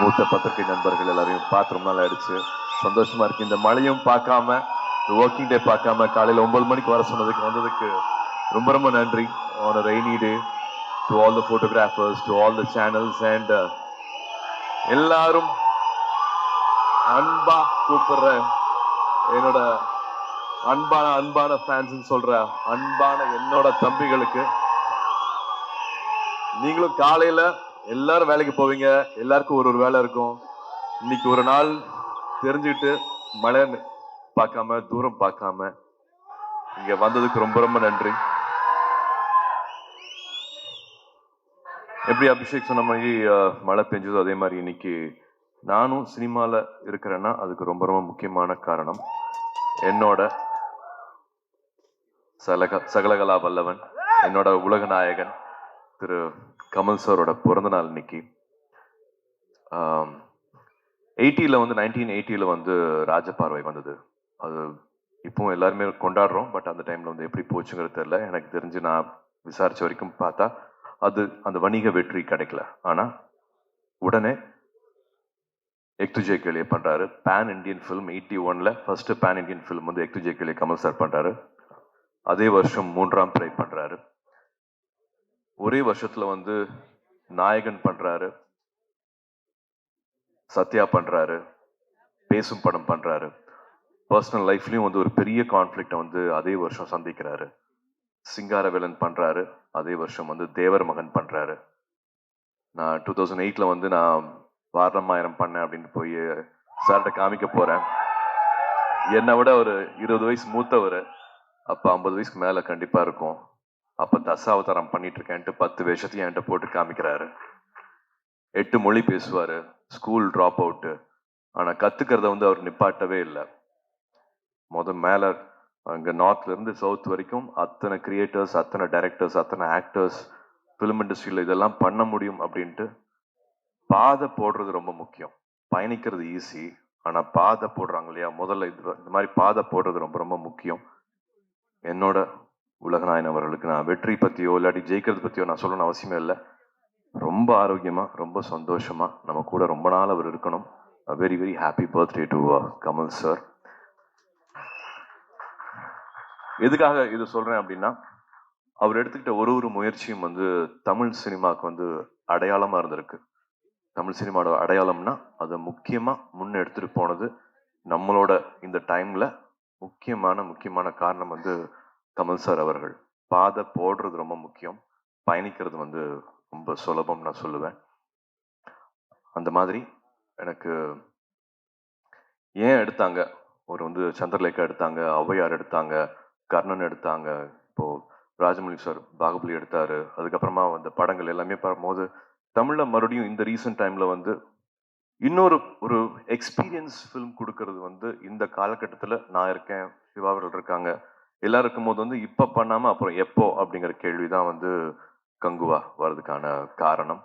மூத்த பத்திரிகை நண்பர்கள் எல்லாரையும் பார்த்து ரொம்ப நாள் ஆயிடுச்சு. சந்தோஷமா இருக்கு. இந்த மழையும் பார்க்காம, ஒர்க்கிங் டே பார்க்காம காலையில 9 மணிக்கு வர சொன்னதுக்கு வந்ததுக்கு ரொம்ப ரொம்ப நன்றி. On a rainy day, to all the photographers, to all the channels and எல்லாரும் அன்பா கூப்பிடுற என்னோட அன்பான ஃபேன்ஸ் சொல்ற அன்பான என்னோட தம்பிகளுக்கு, நீங்களும் காலையில எல்லாரும் வேலைக்கு போவீங்க, எல்லாருக்கும் ஒரு வேலை இருக்கும். இன்னைக்கு ஒரு நாள் தெரிஞ்சுக்கிட்டு மழை பார்க்காம தூரம் பார்க்காம இங்க வந்ததுக்கு ரொம்ப ரொம்ப நன்றி. எப்படி அபிஷேக் சொன்ன மாதிரி மழை பெஞ்சதோ அதே மாதிரி இன்னைக்கு நானும் சினிமால இருக்கிறேன்னா அதுக்கு ரொம்ப ரொம்ப முக்கியமான காரணம் என்னோட சகலகலா வல்லவன், என்னோட உலக நாயகன் திரு கமல் சாரோட பிறந்த நாள் இன்னைக்கு. 1980 வந்து ராஜபார்வை வந்தது. அது இப்பவும் எல்லாருமே கொண்டாடுறோம். பட் அந்த டைம்ல வந்து எப்படி போச்சுங்கிறது தெரியல. எனக்கு தெரிஞ்சு நான் விசாரிச்ச வரைக்கும் பார்த்தா அது அந்த வணிக வெற்றி கிடைக்கல. ஆனா உடனே எக் துஜே கேலியே பண்றாரு. பேன் இண்டியன் ஃபிலிம் 81ல ஃபர்ஸ்ட் பேன் இண்டியன் ஃபிலிம் வந்து எக் துஜே கேலியே கமல் சார் பண்றாரு. அதே வருஷம் 3ஆம் பிறை பண்றாரு. ஒரே வருஷத்துல வந்து நாயகன் பண்றாரு, சத்யா பண்றாரு, பேசும் படம் பண்றாரு. பர்சனல் லைஃப்லயும் வந்து ஒரு பெரிய கான்ஃபிளிக்ட வந்து அதே வருஷம் சந்திக்கிறாரு. சிங்காரவேலன் பண்றாரு. அதே வருஷம் வந்து தேவர் மகன் பண்றாரு. நான் 2008ல வந்து நான் வாரணமாயிரம் பண்ணேன் அப்படின்னு போய் சார்கிட்ட காமிக்க போறேன். என்னை விட ஒரு 20 வயசு மூத்தவர். அப்ப 50 வயசுக்கு மேல கண்டிப்பா இருக்கும். அப்ப தசாவதாரம் பண்ணிட்டு இருக்கேன்ட்டு 10 வேஷத்தையும் என்கிட்ட போட்டு காமிக்கிறாரு. 8 மொழி பேசுவாரு. School drop out. ஆனா கத்துக்கிறத வந்து அவர் நிப்பாட்டவே இல்லை. மேல அங்க நார்த்ல இருந்து சவுத் வரைக்கும் அத்தனை கிரியேட்டர்ஸ், அத்தனை டைரக்டர்ஸ், அத்தனை ஆக்டர்ஸ் பிலிம் இண்டஸ்ட்ரியில இதெல்லாம் பண்ண முடியும் அப்படின்ட்டு பாதை போடுறது ரொம்ப முக்கியம். பயணிக்கிறது ஈஸி, ஆனா பாதை போடுறாங்க இல்லையா, முதல்ல இந்த மாதிரி பாதை போடுறது ரொம்ப ரொம்ப முக்கியம். என்னோட உலகநாயகன் அவர்களுக்கு நான் வெற்றி பத்தியோ இல்லாட்டி ஜெயிக்கிறது பத்தியோ நான் சொல்லணும்னு அவசியமே இல்லை. ரொம்ப ஆரோக்கியமா ரொம்ப சந்தோஷமா நம்ம கூட ரொம்ப நாள் அவர் இருக்கணும். Very very happy birthday to Kamal sir. எதுக்காக இது சொல்றேன் அப்படின்னா, அவர் எடுத்துக்கிட்ட ஒரு முயற்சியும் வந்து தமிழ் சினிமாவுக்கு வந்து அடையாளமா இருந்திருக்கு. தமிழ் சினிமாவோட அடையாளம்னா அதை முக்கியமா முன்ன எடுத்துட்டு போனது நம்மளோட இந்த டைம்ல முக்கியமான காரணம் வந்து கமல் சார் அவர்கள். பாதை போடுறது ரொம்ப முக்கியம், பயணிக்கிறது வந்து ரொம்ப சுலபம் நான் சொல்லுவேன். அந்த மாதிரி எனக்கு ஏன் எடுத்தாங்க, ஒரு வந்து சந்திரலேகா எடுத்தாங்க, ஔவையார் எடுத்தாங்க, கர்ணன் எடுத்தாங்க, இப்போ ராஜமௌழி சார் பாகுபலி எடுத்தாரு. அதுக்கப்புறமா வந்த படங்கள் எல்லாமே பார்க்கும்போது தமிழ்ல மறுபடியும் இந்த ரீசன்ட் டைம்ல வந்து ஒரு எக்ஸ்பீரியன்ஸ் ஃபிலிம் கொடுக்கறது வந்து இந்த காலகட்டத்தில் நான் இருக்கேன், சிவா அவர்கள் இருக்காங்க, எல்லாரும் இருக்கும்போது வந்து இப்ப பண்ணாம அப்புறம் எப்போ அப்படிங்கிற கேள்விதான் வந்து கங்குவா வர்றதுக்கான காரணம்.